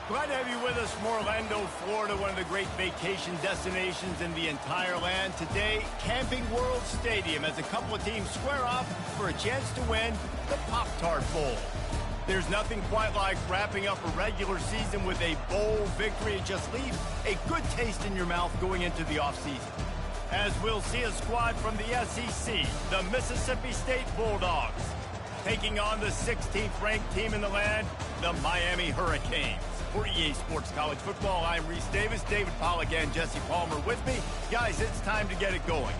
Glad to have you with us from Orlando, Florida, one of the great vacation destinations in the entire land. Today, Camping World Stadium as a couple of teams square off for a chance to win the Pop-Tart Bowl. There's nothing quite like wrapping up a regular season with a bowl victory. It just leaves a good taste in your mouth going into the offseason. As we'll see a squad from the SEC, the Mississippi State Bulldogs, taking on the 16th ranked team in the land, the Miami Hurricanes. For EA Sports College Football, I'm Reese Davis, David Pollack and Jesse Palmer with me. Guys, it's time to get it going.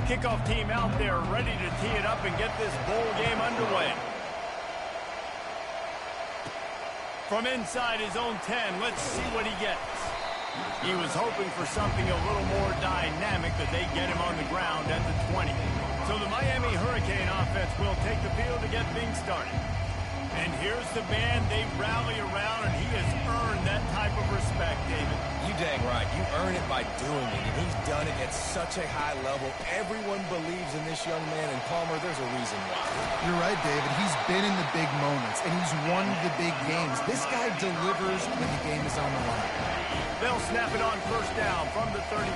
Kickoff team out there ready to tee it up and get this bowl game underway. From inside his own 10, let's see what he gets. He was hoping for something a little more dynamic, but they get him on the ground at the 20. So the Miami Hurricane offense will take the field to get things started. And here's the band they rally around, and he has earned that type of respect, David. You dang right. You earn it by doing it, and he's done it at such a high level. Everyone believes in this young man, and Palmer, there's a reason why. You're right, David. He's been in the big moments, and he's won the big games. This guy delivers when the game is on the line. They'll snap it on first down from the 35.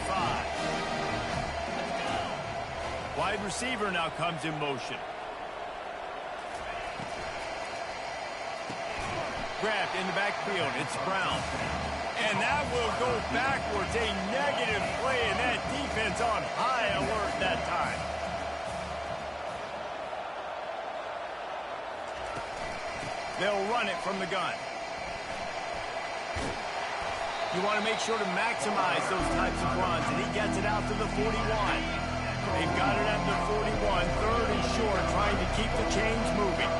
Wide receiver now comes in motion. Grabbed in the backfield. It's Brown. And that will go backwards. A negative play, and that defense on high alert that time. They'll run it from the gun. You want to make sure to maximize those types of runs, and he gets it out to the 41. They've got it at the 41, third and short, trying to keep the chains moving.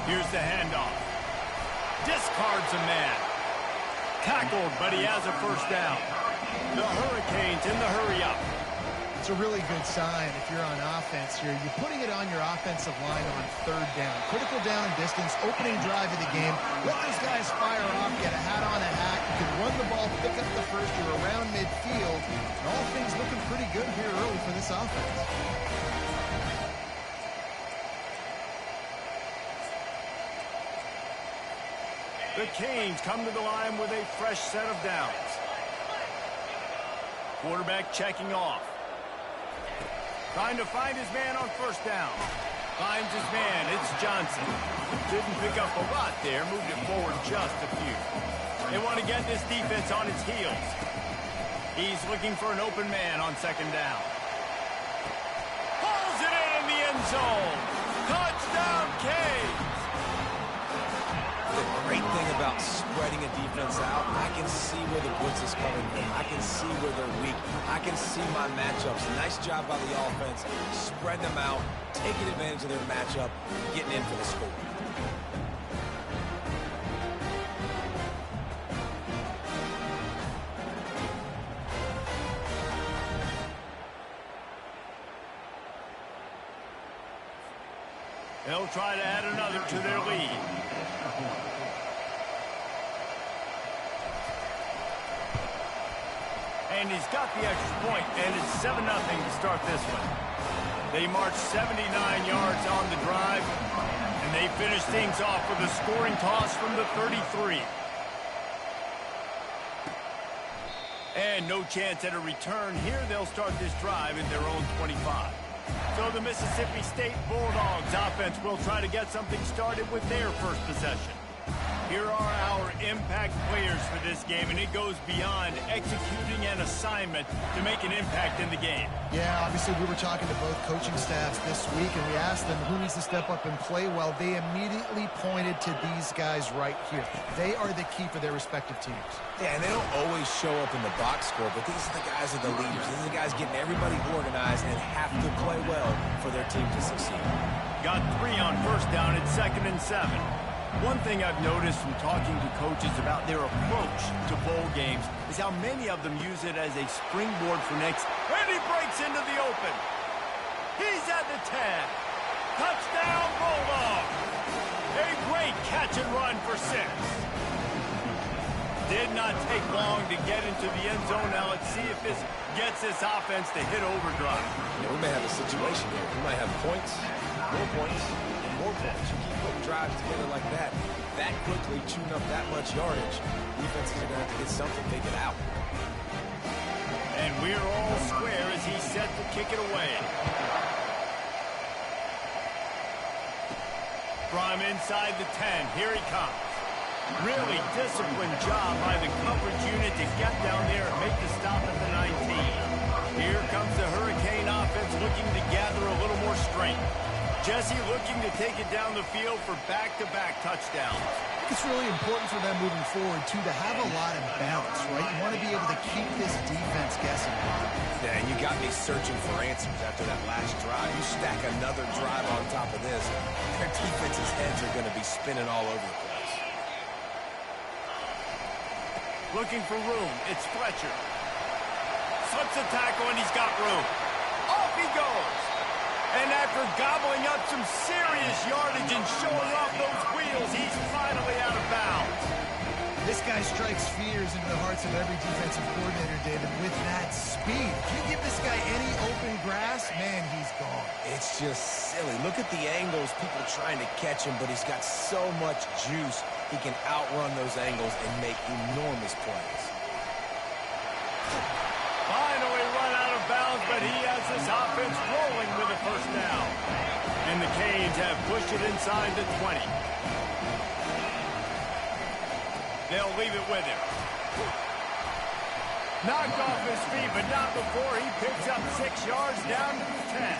Here's the handoff. Discards a man. Tackled, but he has a first down. The Hurricanes in the hurry-up. It's a really good sign if you're on offense here. You're putting it on your offensive line on third down. Critical down distance, opening drive of the game. Let those guys fire off, get a hat on a hat. You can run the ball, pick up the first. You're around midfield. And all things looking pretty good here early for this offense. The Canes come to the line with a fresh set of downs. Quarterback checking off. Trying to find his man on first down. Finds his man. It's Johnson. Didn't pick up a lot there. Moved it forward just a few. They want to get this defense on its heels. He's looking for an open man on second down. Pulls it in the end zone. Touchdown, Canes. The great thing about spreading a defense out, I can see where the blitz is coming from. I can see where they're weak. I can see my matchups. Nice job by the offense. Spread them out, taking advantage of their matchup, getting in for the score. They'll try to add another to their lead. And he's got the extra point, and it's 7-0 to start this one. They march 79 yards on the drive, and they finish things off with a scoring toss from the 33. And no chance at a return here. They'll start this drive in their own 25. So the Mississippi State Bulldogs offense will try to get something started with their first possession. Here are our impact players for this game, and it goes beyond executing an assignment to make an impact in the game. Yeah, obviously we were talking to both coaching staffs this week, and we asked them who needs to step up and play well. They immediately pointed to these guys right here. They are the key for their respective teams. Yeah, and they don't always show up in the box score, but these are the guys that are the leaders. These are the guys getting everybody organized and have to play well for their team to succeed. Got 3 on first down. It's 2nd and 7. One thing I've noticed from talking to coaches about their approach to bowl games is how many of them use it as a springboard for next. And he breaks into the open. He's at the 10. Touchdown, Bulldog. A great catch and run for 6. did not take long to get into the end zone. Now let's see if this gets this offense to hit overdrive. Yeah, we may have a situation here. We might have points, and more points. You keep putting drives together like that quickly, chewing up that much yardage, defenses are going to have to get something figured out. And we're all square as he's set to kick it away. From inside the 10, here he comes. Really disciplined job by the coverage unit to get down there and make the stop at the 19. Here comes the Hurricane offense looking to gather a little more strength. Jesse looking to take it down the field for back-to-back touchdowns. It's really important for them moving forward, too, to have a lot of balance, right? You want to be able to keep this defense guessing. Yeah, and you got me searching for answers after that last drive. You stack another drive on top of this, their defense's heads are going to be spinning all over the place. Looking for room. It's Fletcher. Slips a tackle, and he's got room. Off he goes. And after gobbling up some serious yardage and showing off those wheels, he's finally out of bounds. This guy strikes fears into the hearts of every defensive coordinator, David, with that speed. If you give this guy any open grass, man, he's gone. It's just silly. Look at the angles, people trying to catch him, but he's got so much juice. He can outrun those angles and make enormous plays. Finally run out of bounds, but he has this offense rolling with a first down. And the Canes have pushed it inside the 20. They'll leave it with him. Knocked off his feet, but not before he picks up 6 yards down to the 10.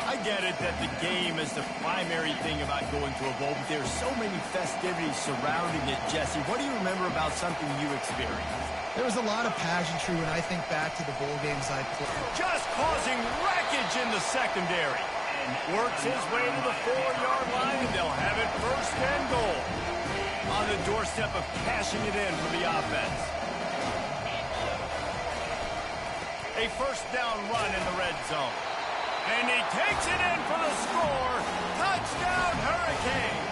I get it that the game is the primary thing about going to a bowl, but there's so many festivities surrounding it, Jesse. What do you remember about something you experienced? There was a lot of pageantry when I think back to the bowl games I played. Just causing wreckage in the secondary. And works his way to the 4-yard line, and they'll have it first and goal. On the doorstep of cashing it in for the offense. A first down run in the red zone. And he takes it in for the score. Touchdown, Hurricane.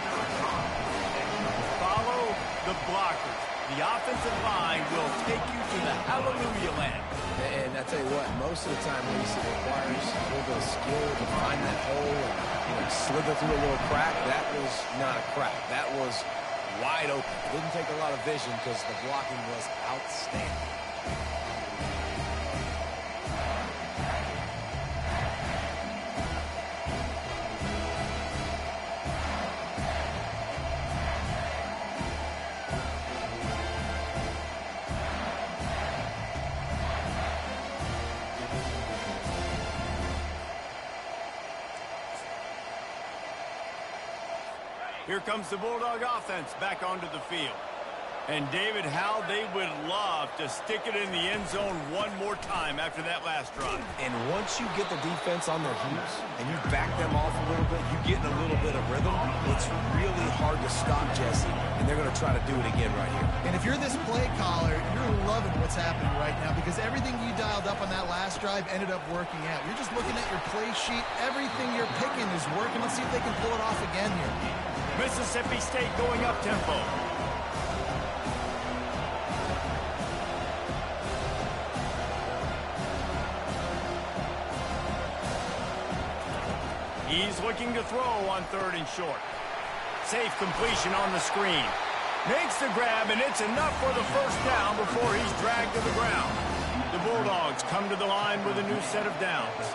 Follow the blockers. The offensive line will take you to the hallelujah land. And I tell you what, most of the time, Lisa, it requires a little bit of skill to find that hole and slither through a little crack. That was not a crack. That was wide open. Didn't take a lot of vision because the blocking was outstanding. Here comes the Bulldog offense back onto the field. And David, how they would love to stick it in the end zone one more time after that last drive. And once you get the defense on their heels and you back them off a little bit, you get in a little bit of rhythm, it's really hard to stop Jesse, and they're going to try to do it again right here. And if you're this play caller, you're loving what's happening right now because everything you dialed up on that last drive ended up working out. You're just looking at your play sheet. Everything you're picking is working. Let's see if they can pull it off again here. Mississippi State going up tempo. He's looking to throw on 3rd and short. Safe completion on the screen. Makes the grab, and it's enough for the first down before he's dragged to the ground. The Bulldogs come to the line with a new set of downs.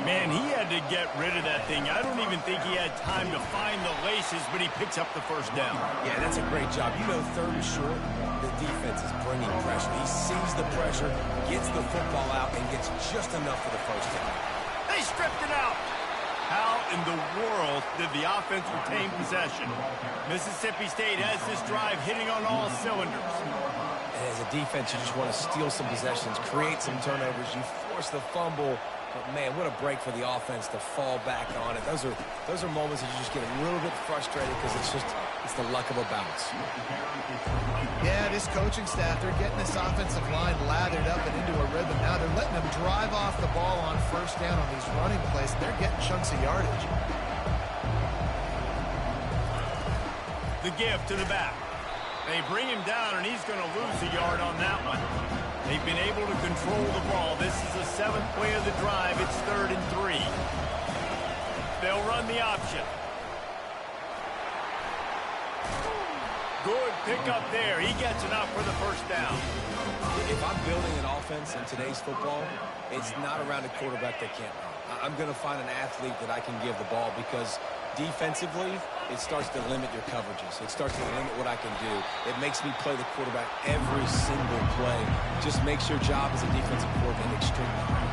Man, he had to get rid of that thing. I don't even think he had time to find the laces, but he picks up the first down. Yeah, that's a great job. You know, 3rd and short, the defense is bringing pressure. He sees the pressure, gets the football out, and gets just enough for the first down. They stripped it out. How in the world did the offense retain possession? Mississippi State has this drive hitting on all cylinders. And as a defense, you just want to steal some possessions, create some turnovers. You force the fumble. But, man, what a break for the offense to fall back on it. Those are moments that you just get a little bit frustrated because it's the luck of a bounce. Yeah, this coaching staff, they're getting this offensive line lathered up and into a rhythm. Now they're letting them drive off the ball on first down on these running plays. They're getting chunks of yardage. The give to the back. They bring him down, and he's going to lose a yard on that one. They've been able to control the ball. This is the 7th play of the drive. It's 3rd and 3. They'll run the option. Good pickup there. He gets enough for the first down. If I'm building an offense in today's football, it's not around a quarterback that can't run. I'm going to find an athlete that I can give the ball because defensively, it starts to limit your coverages. It starts to limit what I can do. It makes me play the quarterback every single play. Just makes your job as a defensive coordinator extremely hard.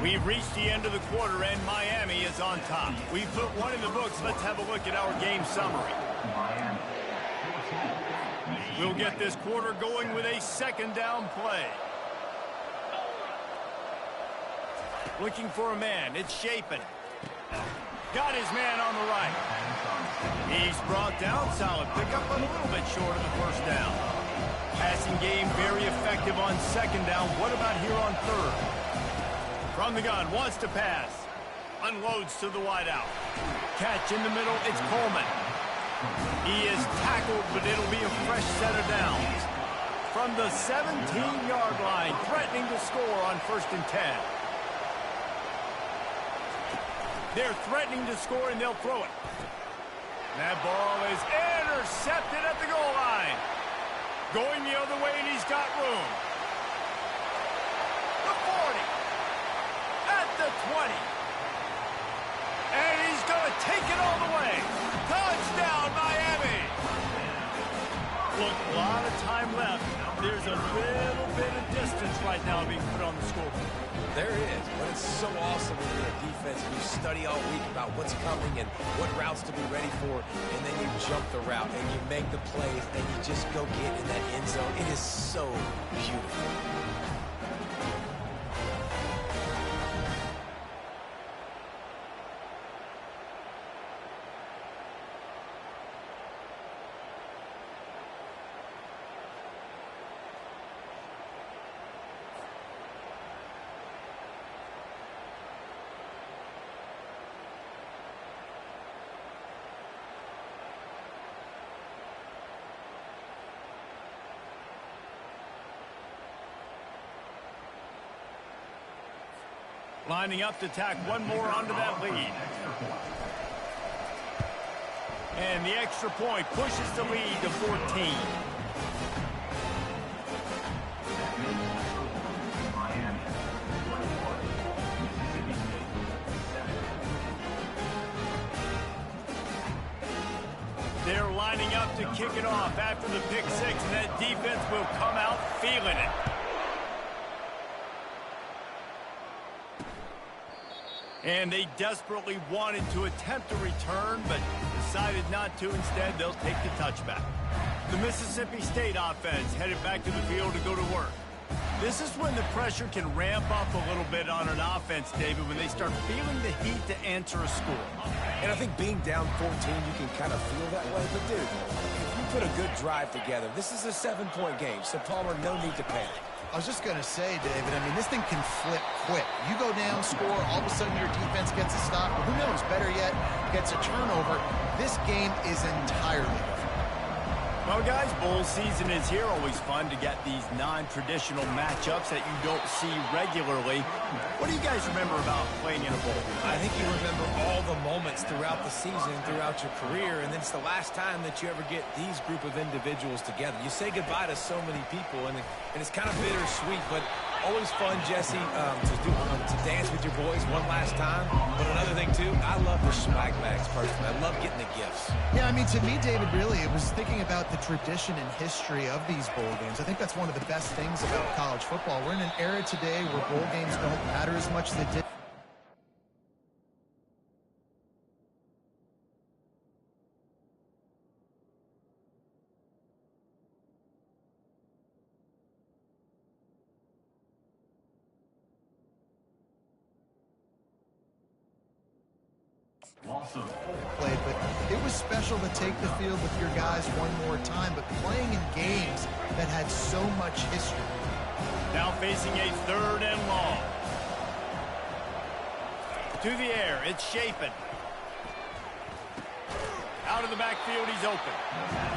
We've reached the end of the quarter, and Miami is on top. We've put one in the books. Let's have a look at our game summary. We'll get this quarter going with a 2nd down play. Looking for a man. It's Shapen. Got his man on the right. He's brought down. Solid pickup, but a little bit short of the first down. Passing game very effective on 2nd down. What about here on 3rd? From the gun, wants to pass. Unloads to the wideout. Catch in the middle, it's Coleman. He is tackled, but it'll be a fresh set of downs. From the 17-yard line, threatening to score on 1st and 10. They're threatening to score, and they'll throw it. That ball is intercepted at the goal line. Going the other way, and he's got room. The 40. At the 20. And he's going to take it all the way. Touchdown, Miami. Look, a lot of time left. There's a little bit of distance right now being put on the scoreboard. There is, but it's so awesome when you're a defense and you study all week about what's coming and what routes to be ready for, and then you jump the route and you make the plays and you just go get in that end zone. It is so beautiful. Lining up to tack one more onto that lead. And the extra point pushes the lead to 14. They're lining up to kick it off after the pick 6, and that defense will come out feeling it. And they desperately wanted to attempt a return, but decided not to. Instead, they'll take the touchback. The Mississippi State offense headed back to the field to go to work. This is when the pressure can ramp up a little bit on an offense, David, when they start feeling the heat to answer a score. And I think being down 14, you can kind of feel that way. But, dude, if you put a good drive together, this is a 7-point game, so, Palmer, no need to panic. I was just going to say, David, I mean, this thing can flip quick. You go down, score, all of a sudden your defense gets a stop. Or who knows, better yet, gets a turnover. This game is entirely different. Well, guys, bowl season is here. Always fun to get these non-traditional matchups that you don't see regularly. What do you guys remember about playing in a bowl? I think you remember all the moments throughout the season, throughout your career, and then it's the last time that you ever get these group of individuals together. You say goodbye to so many people, and it's kind of bittersweet, but always fun, Jesse, to dance with your boys one last time. But another thing, too, I love the swag bags, personally. I love getting the gifts. Yeah, I mean, to me, David, really, it was thinking about the tradition and history of these bowl games. I think that's one of the best things about college football. We're in an era today where bowl games don't matter as much as they did. Played, but it was special to take the field with your guys one more time, but playing in games that had so much history. Now facing a 3rd and long. To the air, it's Shapen. Out of the backfield, he's open.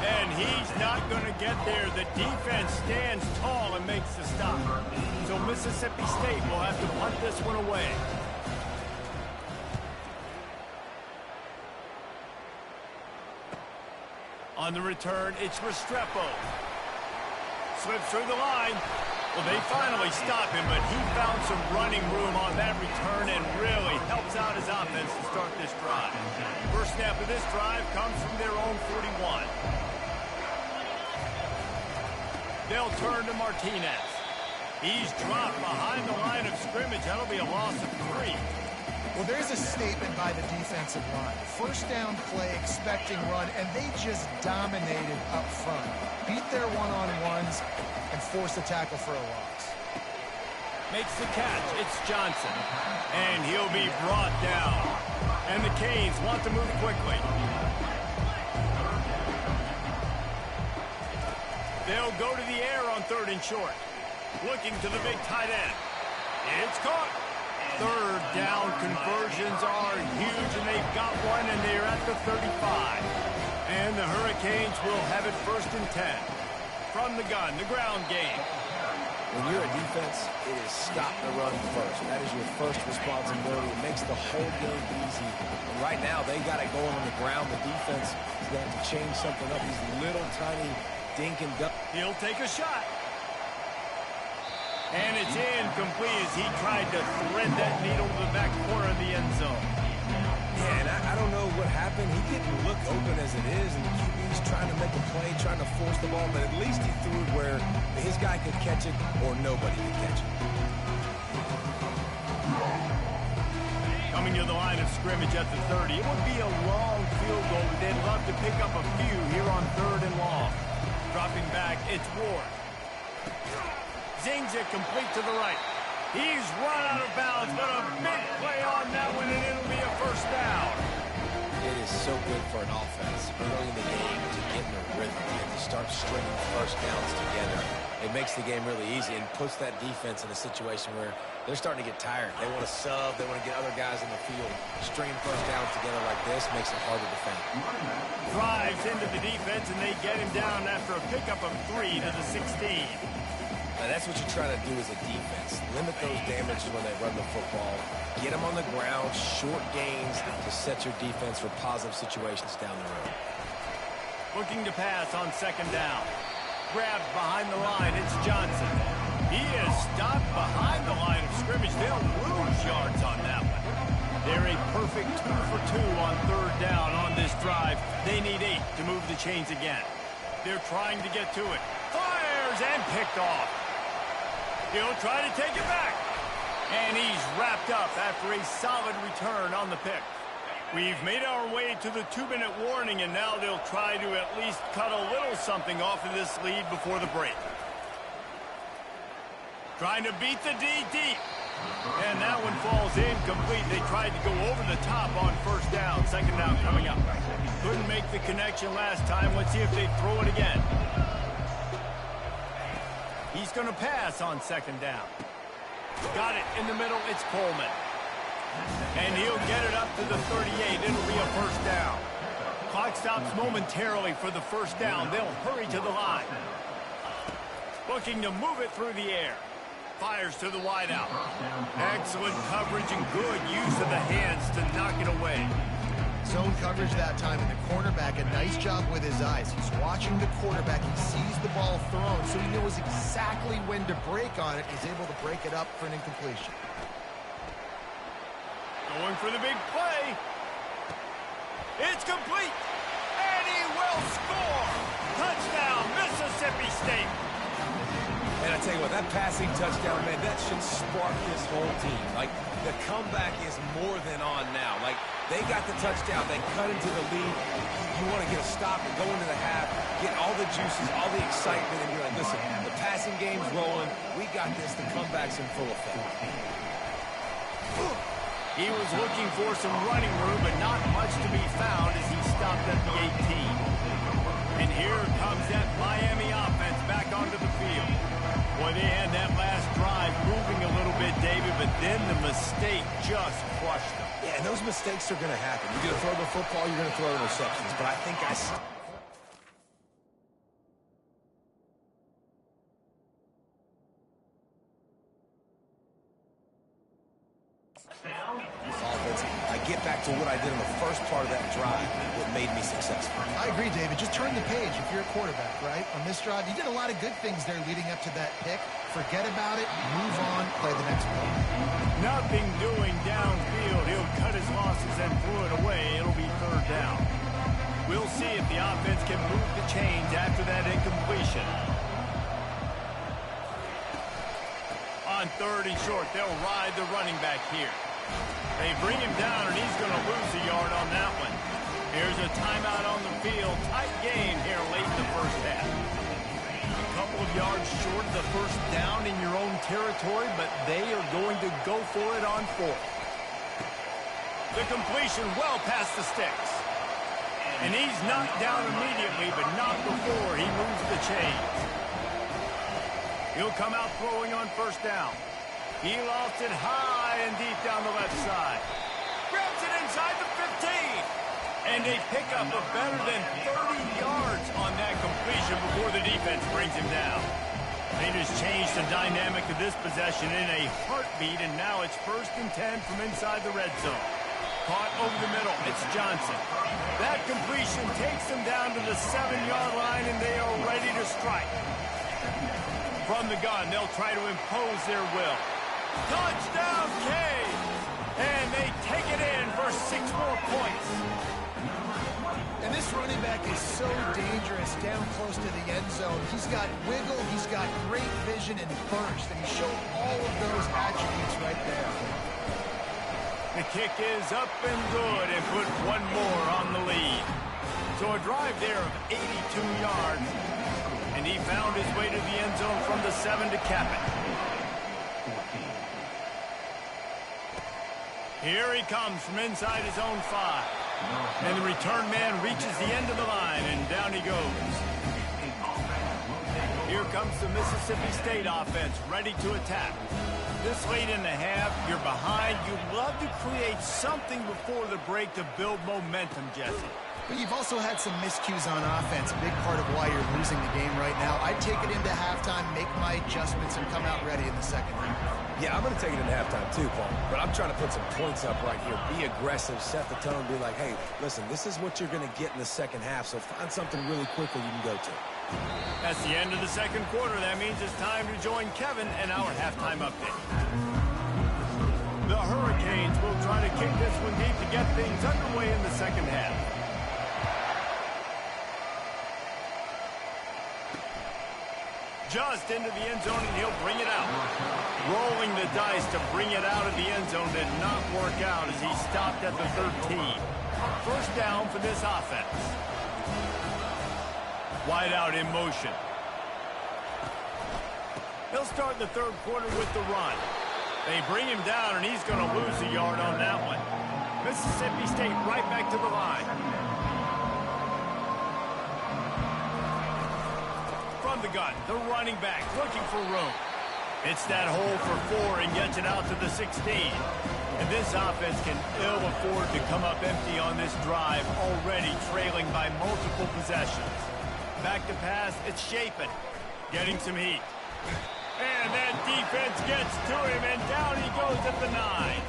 And he's not going to get there. The defense stands tall and makes the stop. So Mississippi State will have to punt this one away. On the return, it's Restrepo. Slips through the line. Well, they finally stop him, but he found some running room on that return and really helps out his offense to start this drive. First snap of this drive comes from their own 41. They'll turn to Martinez. He's dropped behind the line of scrimmage. That'll be a loss of 3. Well, there's a statement by the defensive line. First down play, expecting run, and they just dominated up front. Beat their one-on-ones and forced the tackle for a loss. Makes the catch. It's Johnson. And he'll be brought down. And the Canes want to move quickly. They'll go to the air on 3rd and short. Looking to the big tight end. It's caught. 3rd down conversions are huge, and they've got one, and they're at the 35. And the Hurricanes will have it 1st and 10. From the gun, the ground game. When you're a defense, it is stop the run first. That is your first responsibility. It makes the whole game easy. And right now, they got it going on the ground. The defense is going to have to change something up. These little tiny dink and dunk. He'll take a shot. And it's incomplete as he tried to thread that needle to the back corner of the end zone. Yeah, and I don't know what happened. He didn't look open as it is, and the QB's trying to make a play, trying to force the ball, but at least he threw it where his guy could catch it or nobody could catch it. Coming to the line of scrimmage at the 30. It would be a long field goal, but they'd love to pick up a few here on 3rd and long. Dropping back, it's Ward. Zings it complete to the right. He's run out of bounds, but a big play on that one, and it'll be a 1st down. It is so good for an offense early in the game to get in a rhythm and to start stringing 1st downs together. It makes the game really easy and puts that defense in a situation where they're starting to get tired. They want to sub. They want to get other guys in the field. Stringing 1st downs together like this makes it hard to defend. Drives into the defense, and they get him down after a pickup of 3 to the 16. Now, that's what you try to do as a defense. Limit those damages when they run the football. Get them on the ground, short gains to set your defense for positive situations down the road. Looking to pass on 2nd down. Grabbed behind the line, it's Johnson. He is stopped behind the line of scrimmage. They'll lose yards on that one. They're a perfect 2 for 2 on 3rd down on this drive. They need 8 to move the chains again. They're trying to get to it. Fires and picked off. He'll try to take it back. And he's wrapped up after a solid return on the pick. We've made our way to the 2-minute warning, and now they'll try to at least cut a little something off of this lead before the break. Trying to beat the D deep. And that one falls incomplete. They tried to go over the top on 1st down. 2nd down coming up. Couldn't make the connection last time. Let's see if they throw it again. He's going to pass on 2nd down. Got it in the middle. It's Coleman. And he'll get it up to the 38. It'll be a 1st down. Clock stops momentarily for the 1st down. They'll hurry to the line. Looking to move it through the air. Fires to the wideout. Excellent coverage and good use of the hands to knock it away. Zone coverage that time, and the cornerback, a nice job with his eyes. He's watching the quarterback. He sees the ball thrown, so he knows exactly when to break on it. He's able to break it up for an incompletion. Going for the big play. It's complete. And he will score. Touchdown, Mississippi State. And I tell you what, that passing touchdown, man, that should spark this whole team. Like, the comeback is more than on now. Like, they got the touchdown. They cut into the lead. You want to get a stop and go into the half, get all the juices, all the excitement, and you're like, listen, the passing game's rolling. We got this. The comeback's in full effect. He was looking for some running room, but not much to be found as he stopped at the 18. And here comes that Miami offense back onto the field. Boy, they had that last drive moving a little bit, David, but then the mistake just crushed them. And those mistakes are going to happen. You're going to throw the football, you're going to throw interceptions. But I think this offense, I get back to what I did in the first part of that drive, what made me successful. I agree, David. Just turn the page if you're a quarterback, right? On this drive, you did a lot of good things there leading up to that pick. Forget about it, move on, play the next play. Nothing doing downfield. He'll cut his losses and throw it away. It'll be third down. We'll see if the offense can move the chains after that incompletion. On third and short, they'll ride the running back here. They bring him down, and he's going to lose a yard on that one. Here's a timeout on the field. Tight game here late in the first half. A couple of yards short of the first down in your own territory, but they are going to go for it on fourth. The completion well past the sticks. And he's knocked down immediately, but not before he moves the chains. He'll come out throwing on first down. He lost it high and deep down the left side. Grabs it inside the 15. And they pick up a better than 30 yards on that completion before the defense brings him down. They just changed the dynamic of this possession in a heartbeat, and now it's 1st and 10 from inside the red zone. Caught over the middle. It's Johnson. That completion takes them down to the 7-yard line, and they are ready to strike. From the gun, they'll try to impose their will. Touchdown, Cade! And they take it in for 6 more points. And this running back is so dangerous down close to the end zone. He's got wiggle, he's got great vision and burst, and he showed all of those attributes right there. The kick is up and good and put one more on the lead. So a drive there of 82 yards, and he found his way to the end zone from the 7 to cap it. Here he comes from inside his own 5. And the return man reaches the end of the line, and down he goes. Here comes the Mississippi State offense, ready to attack. This late in the half, you're behind. You'd love to create something before the break to build momentum, Jesse. But you've also had some miscues on offense, a big part of why you're losing the game right now. I'd take it into halftime, make my adjustments, and come out ready in the second half. Yeah, I'm going to take it into halftime too, Paul. But I'm trying to put some points up right here. Be aggressive, set the tone, be like, hey, listen, this is what you're going to get in the second half, so find something really quickly you can go to. That's the end of the second quarter. That means it's time to join Kevin and our halftime update. The Hurricanes will try to kick this one deep to get things underway in the second half. Just into the end zone, and he'll bring it out. Rolling the dice to bring it out of the end zone did not work out as he stopped at the 13. First down for this offense. Wide out in motion. He'll start the third quarter with the run. They bring him down, and he's going to lose a yard on that one. Mississippi State right back to the line. From the gun, the running back looking for room. It's that hole for 4 and gets it out to the 16. And this offense can ill afford to come up empty on this drive, already trailing by multiple possessions. Back to pass, it's Shapen, getting some heat. And that defense gets to him, and down he goes at the 9.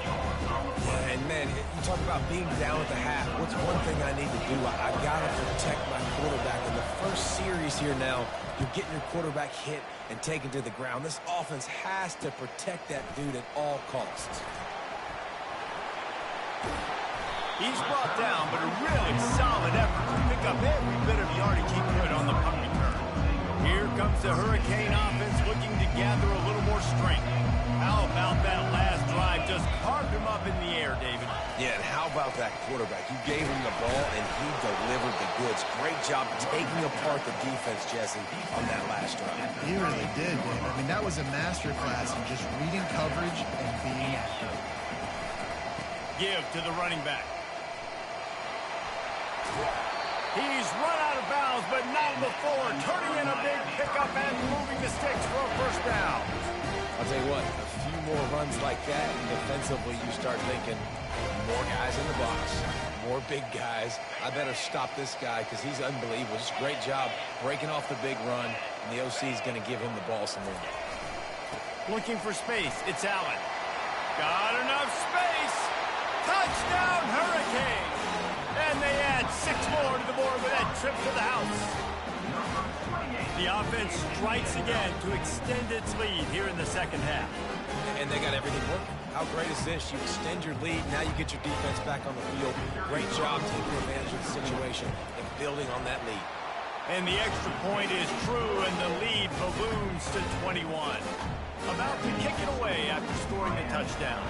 And, man, you talk about being down at the half. What's one thing I need to do? I got to protect my quarterback. In the first series here now, you're getting your quarterback hit and taken to the ground. This offense has to protect that dude at all costs. He's brought down, but a really solid effort to pick up every bit of yardage he could on the punt return. Here comes the Hurricane offense looking to gather a little more strength. How about that last drive? Just carved him up in the air, David. Yeah, and how about that quarterback? You gave him the ball, and he delivered the goods. Great job taking apart the defense, Jesse, on that last drive. He really did, David. I mean, that was a masterclass in just reading coverage and being accurate. Give to the running back. He's run out of bounds, but not before. Turning in a big pickup and moving the sticks for a first down. I'll tell you what, a few more runs like that, and defensively you start thinking, More guys in the box. More big guys. I better stop this guy because he's unbelievable. Just great job breaking off the big run, and the OC is going to give him the ball some more. Looking for space. It's Allen. Got enough space. Touchdown, Hurricane. And they add 6 more to the board with that trip to the house. The offense strikes again to extend its lead here in the second half. And they got everything working. How great is this? You extend your lead. Now you get your defense back on the field. Great job taking advantage of the situation and building on that lead. And the extra point is true, and the lead balloons to 21. About to kick it away after scoring the touchdown.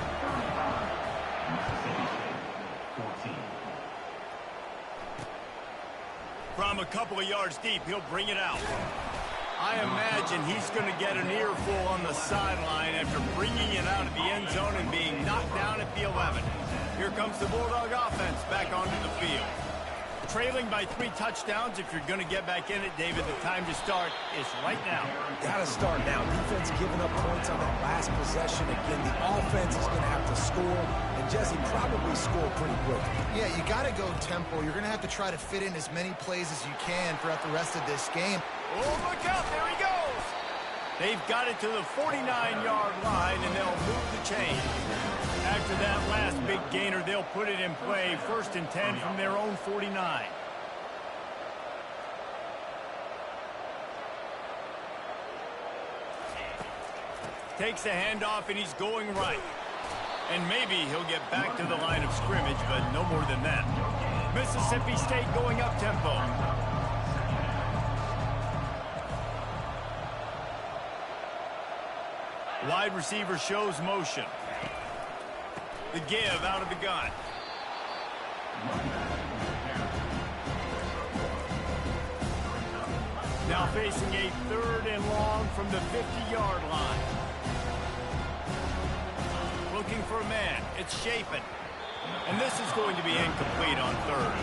From a couple of yards deep, he'll bring it out. I imagine he's going to get an earful on the sideline after bringing it out of the end zone and being knocked down at the 11. Here comes the Bulldog offense back onto the field. Trailing by 3 touchdowns. If you're going to get back in it, David, the time to start is right now. Got to start now. Defense giving up points on that last possession. Again, the offense is going to have to score, and Jesse probably score pretty quick. Yeah, you got to go tempo. You're going to have to try to fit in as many plays as you can throughout the rest of this game. Oh, look out. There he goes. They've got it to the 49-yard line, and they'll move the chain. After that last big gainer, they'll put it in play. 1st and 10 from their own 49. Takes the handoff, and he's going right. And maybe he'll get back to the line of scrimmage, but no more than that. Mississippi State going up-tempo. Wide receiver shows motion. The give out of the gun. Now facing a 3rd and long from the 50-yard line. Looking for a man. It's Chapin. And this is going to be incomplete on 3rd.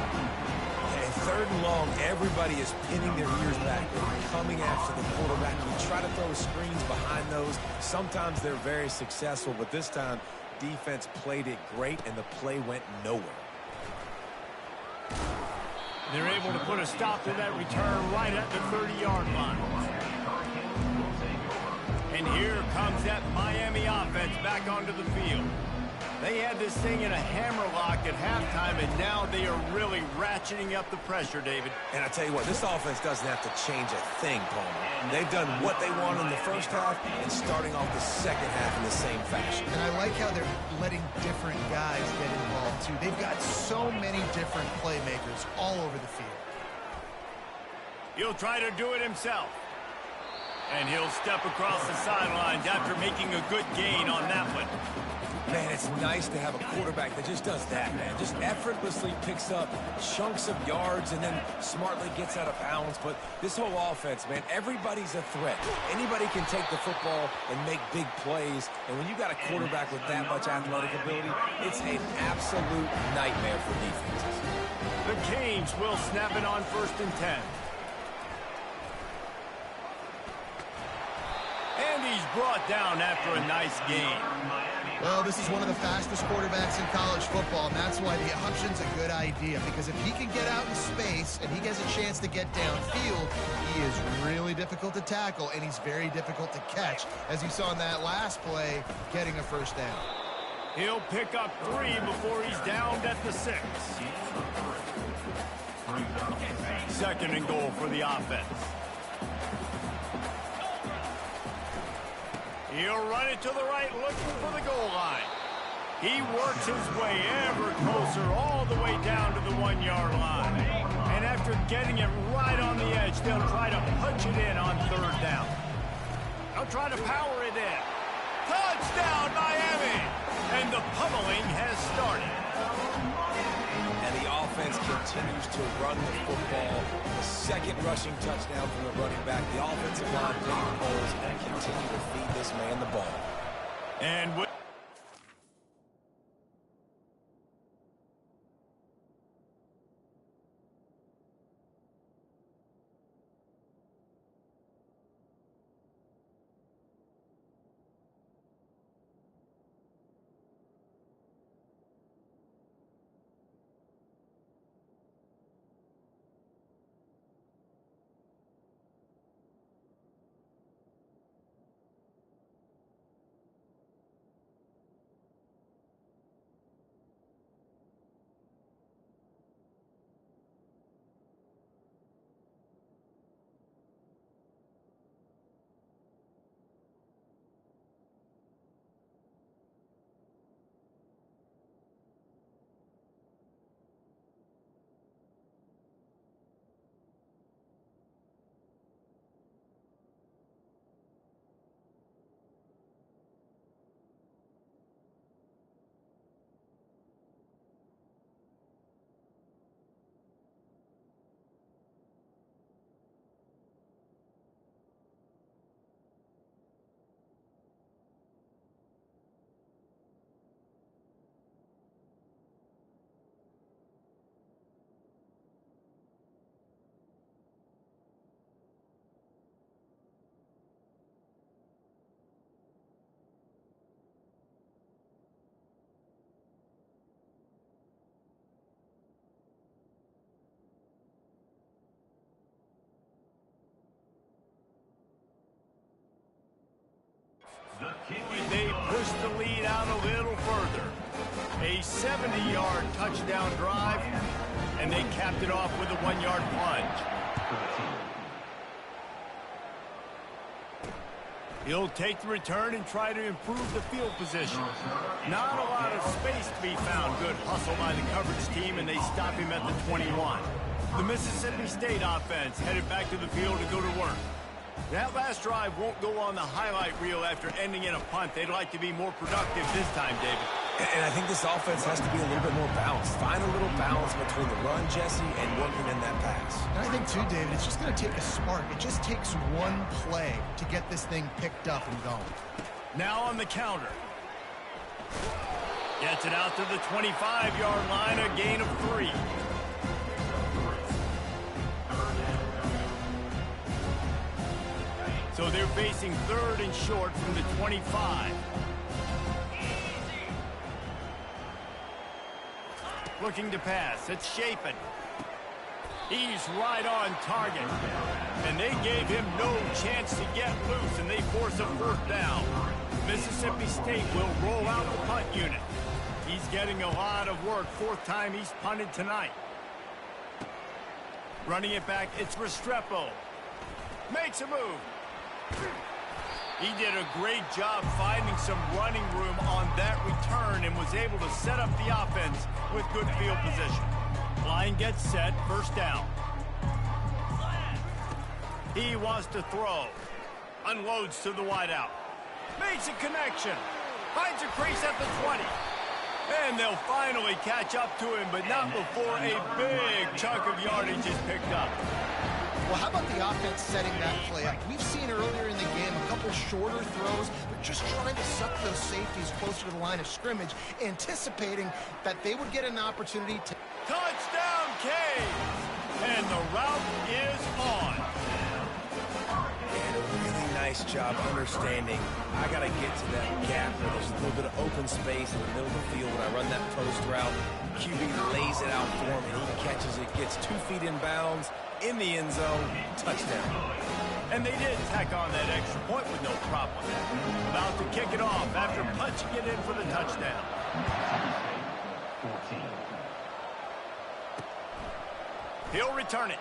And 3rd and long, everybody is pinning their ears back. They're coming after the quarterback. You try to throw screens behind those. Sometimes they're very successful, but this time, defense played it great, and the play went nowhere. They're able to put a stop to that return right at the 30-yard line. And here comes that Miami offense back onto the field. They had this thing in a hammerlock at halftime, and now they are really ratcheting up the pressure, David. And I tell you what, this offense doesn't have to change a thing, Palmer. They've done what they want in the first half and starting off the second half in the same fashion. And I like how they're letting different guys get involved, too. They've got so many different playmakers all over the field. He'll try to do it himself. And he'll step across the sidelines after making a good gain on that one. Man, it's nice to have a quarterback that just does that, man. Just effortlessly picks up chunks of yards and then smartly gets out of bounds. But this whole offense, man, everybody's a threat. Anybody can take the football and make big plays. And when you got a quarterback with that much athletic ability, it's an absolute nightmare for defenses. The Canes will snap it on 1st and 10. And he's brought down after a nice gain. Well, this is one of the fastest quarterbacks in college football, and that's why the option's a good idea, because if he can get out in space and he gets a chance to get downfield, he is really difficult to tackle, and he's very difficult to catch, as you saw in that last play, getting a 1st down. He'll pick up 3 before he's downed at the 6. 2nd and goal for the offense. He'll run it to the right, looking for the goal line. He works his way ever closer, all the way down to the 1-yard line. And after getting it right on the edge, they'll try to punch it in on 3rd down. They'll try to power it in. Touchdown, Miami! And the pummeling has started. And the offense continues to run the football. The 2nd rushing touchdown from the running back. The offensive line digging holes and continue to feed this man the ball. And with push the lead out a little further. A 70-yard touchdown drive, and they capped it off with a 1-yard plunge. He'll take the return and try to improve the field position. Not a lot of space to be found. Good hustle by the coverage team, and they stop him at the 21. The Mississippi State offense headed back to the field to go to work. That last drive won't go on the highlight reel after ending in a punt. They'd like to be more productive this time, David. And I think this offense has to be a little bit more balanced. Find a little balance between the run, Jesse, and working in that pass. And I think, too, David, it's just going to take a spark. It just takes one play to get this thing picked up and going. Now on the counter. Gets it out to the 25-yard line, a gain of 3. So they're facing 3rd and short from the 25. Looking to pass. It's Shapen. He's right on target. And they gave him no chance to get loose, and they force a 4th down. Mississippi State will roll out the punt unit. He's getting a lot of work. 4th time he's punted tonight. Running it back, it's Restrepo. Makes a move. He did a great job finding some running room on that return and was able to set up the offense with good field position. Line gets set, 1st down. He wants to throw. Unloads to the wideout. Makes a connection. Finds a crease at the 20. And they'll finally catch up to him, but not before a big chunk of yardage is picked up. Well, how about the offense setting that play up? We've seen earlier in the game a couple shorter throws, but just trying to suck those safeties closer to the line of scrimmage, anticipating that they would get an opportunity to... Touchdown, Cade! And the route is on. And a really nice job understanding I got to get to that gap where there's a little bit of open space in the middle of the field when I run that post route. QB lays it out for him, and he catches it, gets 2 feet in bounds, in the end zone, touchdown. And they did tack on that extra point with no problem. About to kick it off after punching it in for the touchdown. He'll return it.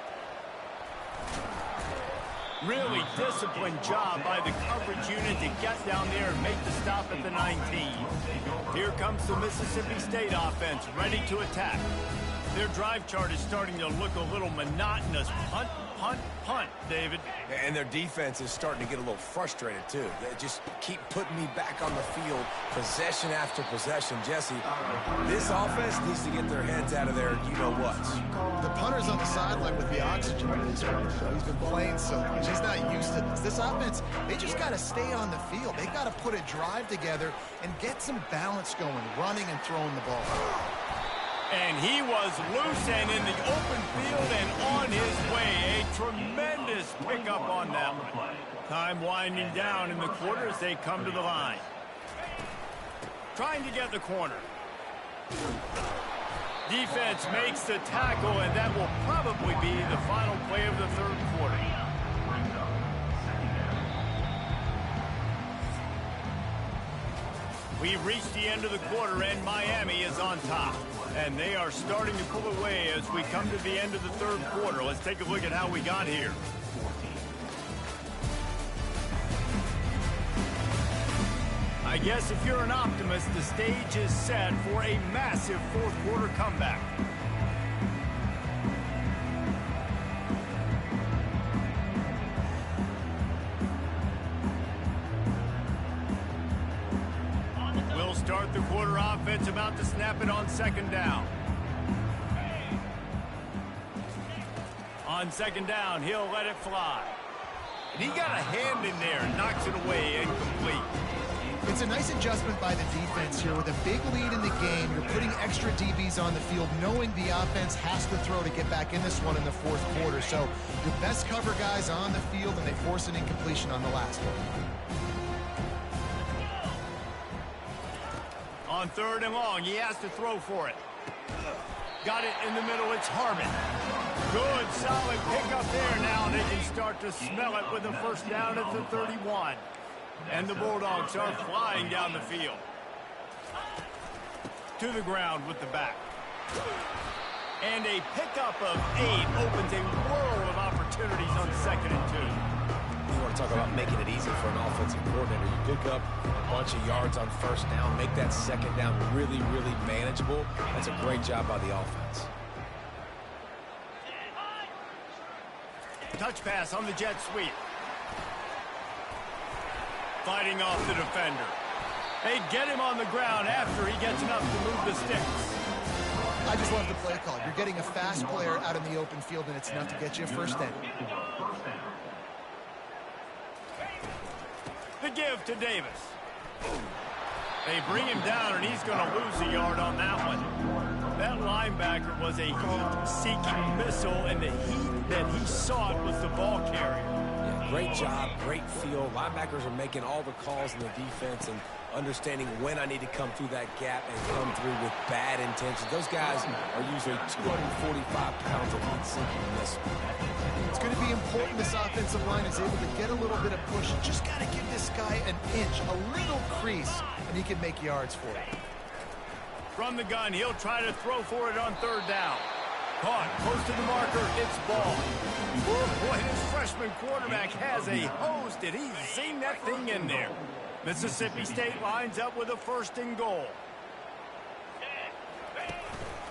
Really disciplined job by the coverage unit to get down there and make the stop at the 19. Here comes the Mississippi State offense ready to attack. Their drive chart is starting to look a little monotonous. Punt, punt, punt, David. And their defense is starting to get a little frustrated, too. They just keep putting me back on the field, possession after possession. Jesse, this offense needs to get their heads out of there, you-know-what. The punter's on the sideline with the oxygen in his room. He's been playing so much. He's not used to this. This offense, they just got to stay on the field. They got to put a drive together and get some balance going, running and throwing the ball. And he was loose and in the open field and on his way. A tremendous pickup on that one. Time winding down in the quarter as they come to the line. Trying to get the corner. Defense makes the tackle, and that will probably be the final play of the 3rd quarter. We've reached the end of the quarter, and Miami is on top. And they are starting to pull away as we come to the end of the 3rd quarter. Let's take a look at how we got here. I guess if you're an optimist, the stage is set for a massive 4th quarter comeback. We'll start the quarter offense, about to snap it on 2nd down. On 2nd down, he'll let it fly. And he got a hand in there and knocks it away incomplete. It's a nice adjustment by the defense here. With a big lead in the game, you're putting extra DBs on the field, knowing the offense has to throw to get back in this one in the 4th quarter. So your best cover guys on the field, and they force an incompletion on the last one. On 3rd and long, he has to throw for it. Got it in the middle, it's Harmon. Good, solid pickup there now. They can start to smell it with a 1st down at the 31. And the Bulldogs are flying down the field. To the ground with the back. And a pickup of 8 opens a world of opportunities on 2nd and 2. You want to talk about making it easy for an offensive coordinator. You pick up a bunch of yards on 1st down, make that 2nd down really, really manageable. That's a great job by the offense. Touch pass on the jet sweep. Fighting off the defender. They get him on the ground after he gets enough to move the sticks. I just love the play call. You're getting a fast player out in the open field, and it's enough to get you a 1st down. The give to Davis. They bring him down, and he's going to lose a yard on that one. That linebacker was a heat-seeking missile, and the heat that he sought was the ball carrier. Yeah, great job, great feel. Linebackers are making all the calls in the defense and understanding when I need to come through that gap and come through with bad intentions. Those guys are usually 245 pounds of heat-seeking missile. It's going to be important this offensive line is able to get a little bit of push. You just got to give this guy an inch, a little crease, and he can make yards for it. From the gun, he'll try to throw for it on 3rd down. Caught, close to the marker, it's ball. Boy, this freshman quarterback has a hose. Did he sing that thing in there? Mississippi State lines up with a 1st and goal.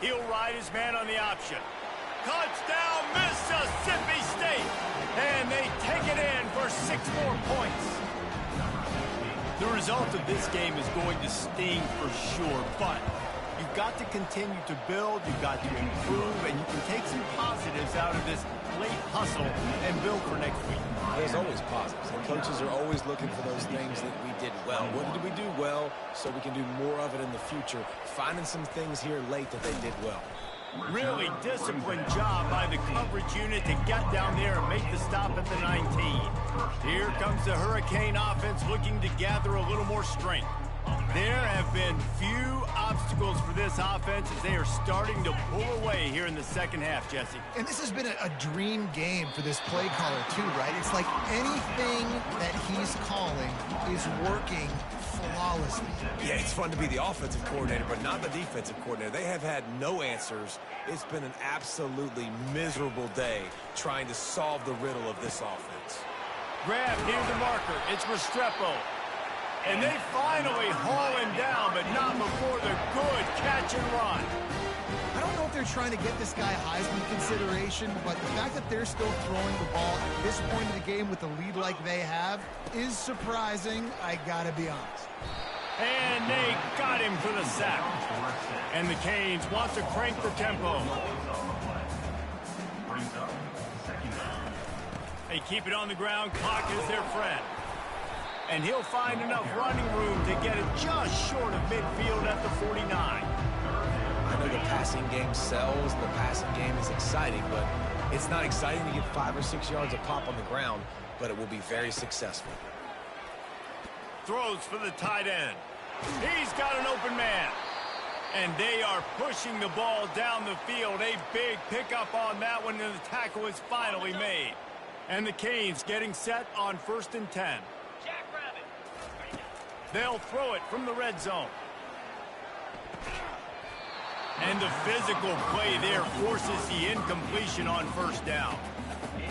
He'll ride his man on the option. Touchdown, Mississippi State! And they take it in for 6 more points. The result of this game is going to sting for sure, but you've got to continue to build, you've got to improve, and you can take some positives out of this late hustle and build for next week. There's always positives, and coaches are always looking for those things that we did well. What did we do well so we can do more of it in the future? Finding some things here late that they did well. Really disciplined job by the coverage unit to get down there and make the stop at the 19. Here comes the Hurricane offense looking to gather a little more strength. There have been few obstacles for this offense as they are starting to pull away here in the 2nd half, Jesse. And this has been a dream game for this play caller, too, right? It's like anything that he's calling is working flawlessly. Yeah, it's fun to be the offensive coordinator, but not the defensive coordinator. They have had no answers. It's been an absolutely miserable day trying to solve the riddle of this offense. Grab near the marker. It's Restrepo. And they finally haul him down, but not before the good catch and run. I don't know if they're trying to get this guy Heisman consideration, but the fact that they're still throwing the ball at this point of the game with the lead like they have is surprising, I gotta be honest. And they got him for the sack. And the Canes want to crank the tempo. They keep it on the ground. Clock is their friend. And he'll find enough running room to get it just short of midfield at the 49. I know the passing game sells, the passing game is exciting, but it's not exciting to get 5 or 6 yards of pop on the ground, but it will be very successful. Throws for the tight end. He's got an open man. And they are pushing the ball down the field. A big pickup on that one, and the tackle is finally made. And the Canes getting set on 1st and 10. They'll throw it from the red zone. And the physical play there forces the incompletion on 1st down.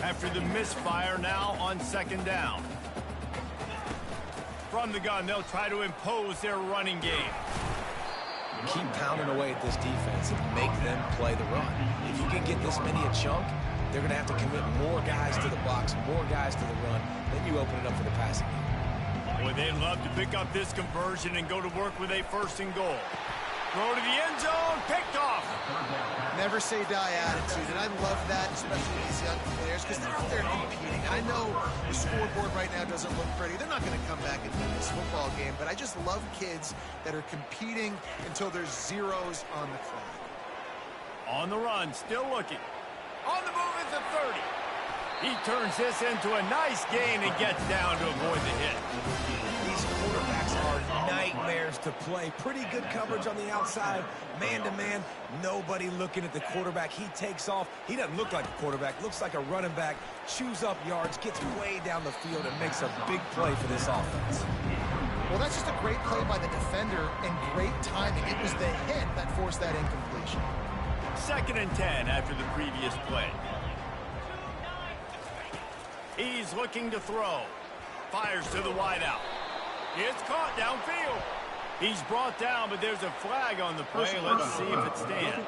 After the misfire now on 2nd down. From the gun, they'll try to impose their running game. Keep pounding away at this defense and make them play the run. If you can get this many a chunk, they're going to have to commit more guys to the box, more guys to the run. Then you open it up for the passing game. Boy, they'd love to pick up this conversion and go to work with a 1st and goal. Throw to the end zone, picked off. Never say die attitude, and I love that, especially with these young players, because they're out there competing. And I know the scoreboard right now doesn't look pretty. They're not going to come back and win this football game, but I just love kids that are competing until there's zeros on the clock. On the run, still looking. On the move at the 30. He turns this into a nice gain and gets down to avoid the hit. These quarterbacks are nightmares to play. Pretty good coverage on the outside. Man-to-man, nobody looking at the quarterback. He takes off. He doesn't look like a quarterback. Looks like a running back. Chews up yards, gets way down the field, and makes a big play for this offense. Well, that's just a great play by the defender and great timing. It was the hit that forced that incompletion. 2nd and 10 after the previous play. He's looking to throw. Fires to the wideout. It's caught downfield. He's brought down, but there's a flag on the play. Let's see if it stands.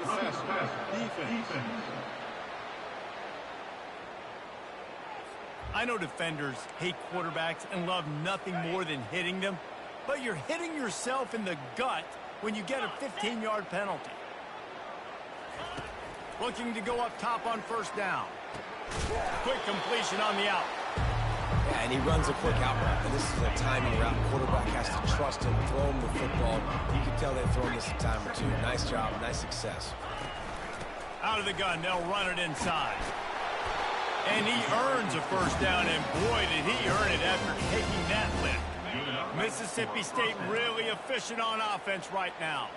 I know defenders hate quarterbacks and love nothing more than hitting them, but you're hitting yourself in the gut when you get a 15-yard penalty. Looking to go up top on 1st down. Quick completion on the out. Yeah, and he runs a quick out route, and this is a timing route. Quarterback has to trust him, throw him the football. You can tell they've thrown this a time or two. Nice job, nice success. Out of the gun, they'll run it inside. And he earns a 1st down, and boy, did he earn it after taking that lift. Mississippi State really efficient on offense right now.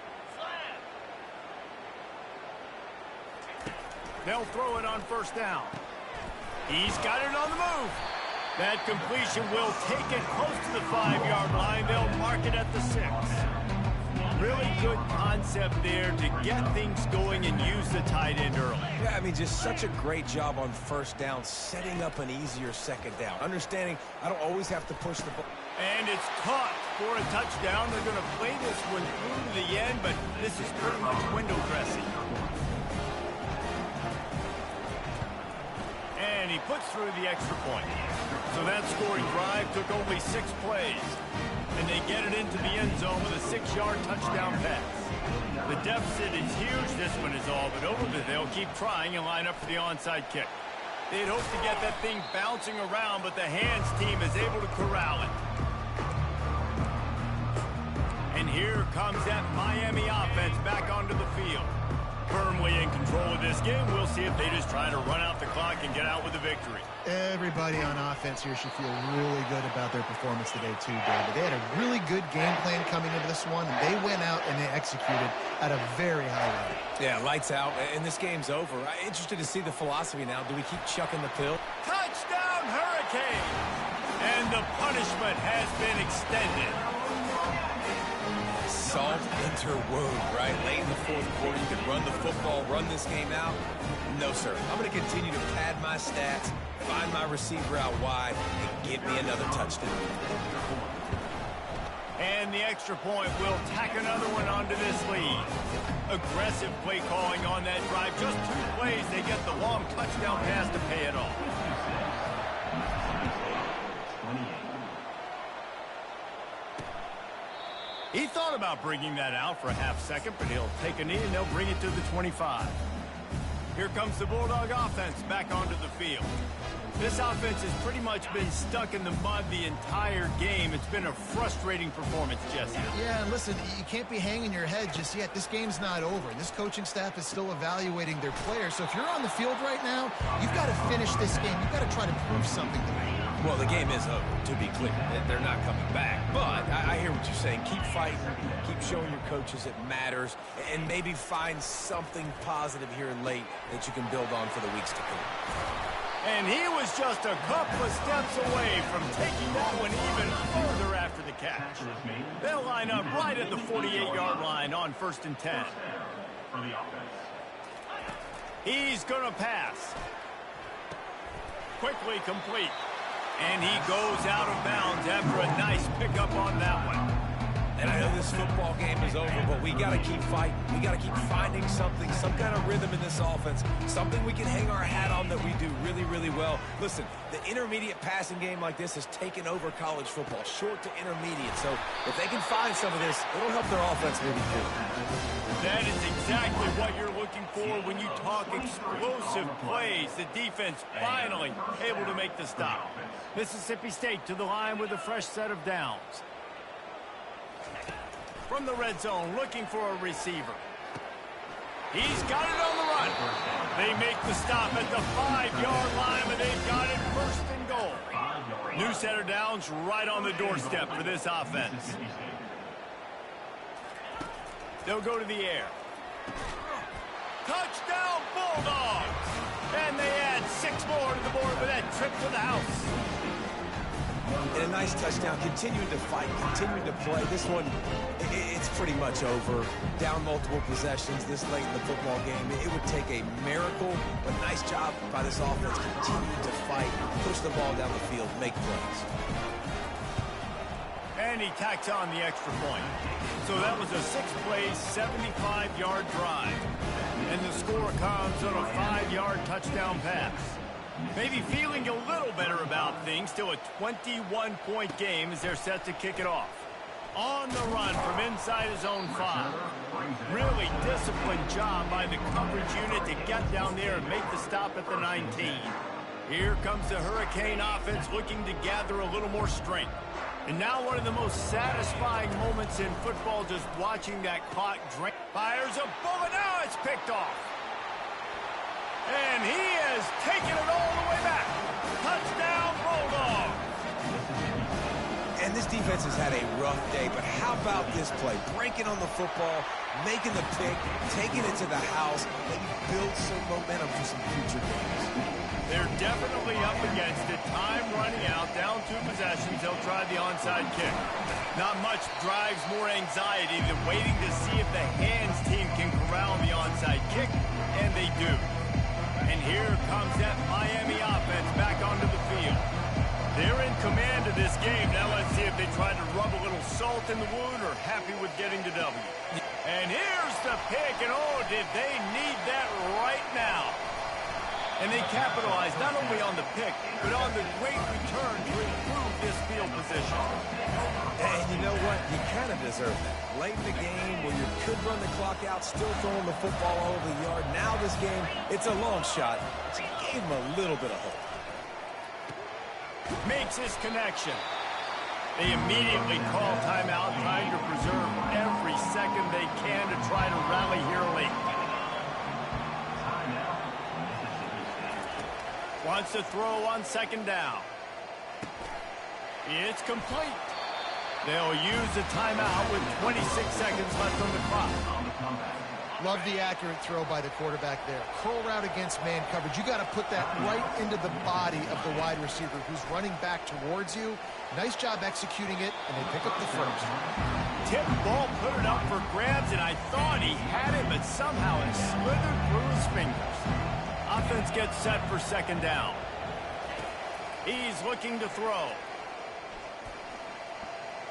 They'll throw it on 1st down. He's got it on the move. That completion will take it close to the 5-yard line. They'll mark it at the 6. Really good concept there to get things going and use the tight end early. Yeah, I mean, just such a great job on 1st down, setting up an easier 2nd down. Understanding I don't always have to push the ball. And it's caught for a touchdown. They're going to play this one through to the end, but this is pretty much window dressing. And he puts through the extra point. So that scoring drive took only 6 plays. And they get it into the end zone with a 6-yard touchdown pass. The deficit is huge. This one is all but over, but they'll keep trying and line up for the onside kick. They'd hope to get that thing bouncing around, but the hands team is able to corral it. And here comes that Miami offense back onto the field. Firmly in control of this game. We'll see if they just try to run out the clock and get out with a victory. Everybody on offense here should feel really good about their performance today too, David. They had a really good game plan coming into this one, and they went out and they executed at a very high level. Yeah, lights out, and this game's over. I'm interested to see the philosophy now. Do we keep chucking the pill? Touchdown, Hurricanes! And the punishment has been extended. Salt interwove, right? Late in the 4th quarter, you can run the football, run this game out. No, sir. I'm going to continue to pad my stats, find my receiver out wide, and get me another touchdown. And the extra point will tack another one onto this lead. Aggressive play calling on that drive. Just 2 plays, they get the long touchdown pass to pay it off. He thought about bringing that out for a half-second, but he'll take a knee and they'll bring it to the 25. Here comes the Bulldog offense back onto the field. This offense has pretty much been stuck in the mud the entire game. It's been a frustrating performance, Jesse. Yeah, and listen, you can't be hanging your head just yet. This game's not over. This coaching staff is still evaluating their players. So if you're on the field right now, you've got to finish this game. You've got to try to prove something to me. Well, the game is over, to be clear. They're not coming back. But I hear what you're saying. Keep fighting. Keep showing your coaches it matters. And maybe find something positive here in late that you can build on for the weeks to come. And he was just a couple of steps away from taking that one even further after the catch. They'll line up right at the 48-yard line on 1st and 10. He's going to pass. Quickly complete. And he goes out of bounds after a nice pickup on that one. And I know this football game is over, but we got to keep fighting. We got to keep finding something, some kind of rhythm in this offense, something we can hang our hat on that we do really, really well. Listen, the intermediate passing game like this has taken over college football, short to intermediate. So if they can find some of this, it'll help their offense moving forward. That is exactly what you're looking for when you talk explosive plays. The defense finally able to make the stop. Mississippi State to the line with a fresh set of downs. From the red zone, looking for a receiver. He's got it on the run. They make the stop at the 5-yard line, but they've got set of downs right on the doorstep for this offense. They'll go to the air. Touchdown, Bulldogs! And they add 6 more to the board with that trip to the house. And a nice touchdown, continuing to fight, continuing to play. This one, it's pretty much over. Down multiple possessions this late in the football game. It would take a miracle, but nice job by this offense, continuing to fight, push the ball down the field, make plays. And he tacks on the extra point. So that was a 6-play, 75-yard drive. And the score comes on a 5-yard touchdown pass. Maybe feeling a little better about things. Still a 21-point game as they're set to kick it off. On the run from inside his own 5. Really disciplined job by the coverage unit to get down there and make the stop at the 19. Here comes the Hurricane offense looking to gather a little more strength. And now one of the most satisfying moments in football, just watching that clock drain. Fires a bullet. Now it's picked off. And he has taken it all the way back. Touchdown, Bulldogs. And this defense has had a rough day, but how about this play? Breaking on the football, making the pick, taking it to the house, and build some momentum for some future games. They're definitely up against it. Time running out, down 2 possessions. They'll try the onside kick. Not much drives more anxiety than waiting to see if the hands team can corral the onside kick, and they do. And here comes that Miami offense back onto the field. They're in command of this game. Now let's see if they try to rub a little salt in the wound or happy with getting the W. And here's the pick, and oh, did they need that right now. And they capitalized not only on the pick, but on the great return to improve this field position. And you know what? You kind of deserve that. Late in the game where you could run the clock out, still throwing the football all over the yard. Now this game, it's a long shot. So you gave him a little bit of hope. Makes his connection. They immediately call timeout, trying to preserve every second they can to try to rally here late. Wants to throw on 2nd down. It's complete. They'll use a timeout with 26 seconds left on the clock. Love the accurate throw by the quarterback there. Curl route against man coverage. You got to put that right into the body of the wide receiver who's running back towards you. Nice job executing it, and they pick up the first. Tip ball, put it up for grabs, and I thought he had it, but somehow it slithered through his fingers. Offense gets set for 2nd down. He's looking to throw.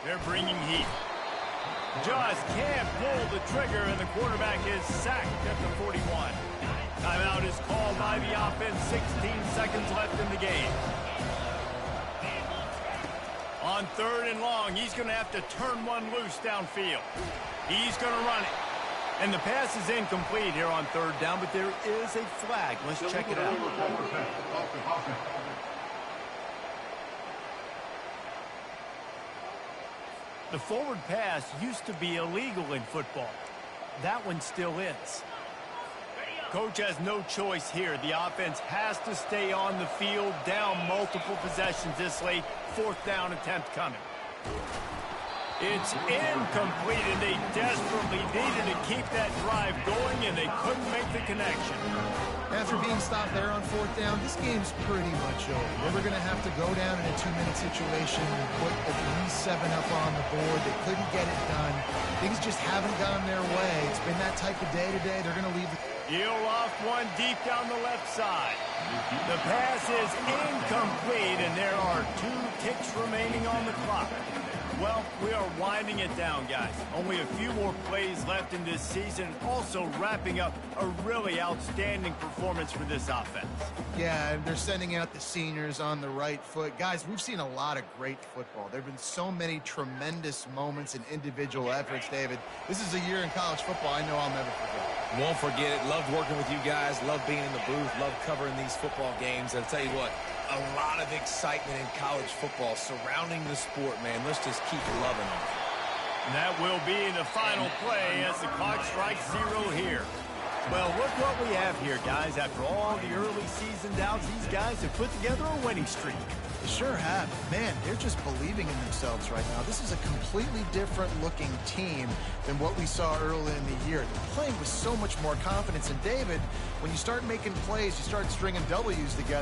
They're bringing heat. Just can't pull the trigger, and the quarterback is sacked at the 41. Timeout is called by the offense. 16 seconds left in the game. On 3rd and long, he's going to have to turn one loose downfield. He's going to run it. And the pass is incomplete here on 3rd down, but there is a flag. Let's check it out. The forward pass used to be illegal in football. That one still is. Coach has no choice here. The offense has to stay on the field, down multiple possessions this late. 4th down attempt coming. It's incomplete, and they desperately needed to keep that drive going, and they couldn't make the connection. After being stopped there on 4th down, this game's pretty much over. They were going to have to go down in a 2-minute situation and put at least 7 up on the board. They couldn't get it done. Things just haven't gone their way. It's been that type of day today. They're going to leave the... He'll off one deep down the left side. The pass is incomplete, and there are 2 ticks remaining on the clock. Well, we are winding it down, guys. Only a few more plays left in this season. Also wrapping up a really outstanding performance for this offense. Yeah, they're sending out the seniors on the right foot. Guys, we've seen a lot of great football. There have been so many tremendous moments and individual efforts, David. This is a year in college football I know I'll never forget. Won't forget it. Loved working with you guys. Loved being in the booth. Loved covering these football games. I'll tell you what, a lot of excitement in college football surrounding the sport, man. Let's just keep loving it. And that will be the final play as the clock strikes 0 here. Well, look what we have here, guys. After all the early season doubts, these guys have put together a winning streak. They sure have. Man, they're just believing in themselves right now. This is a completely different looking team than what we saw early in the year. They're playing with so much more confidence. And David, when you start making plays, you start stringing W's together.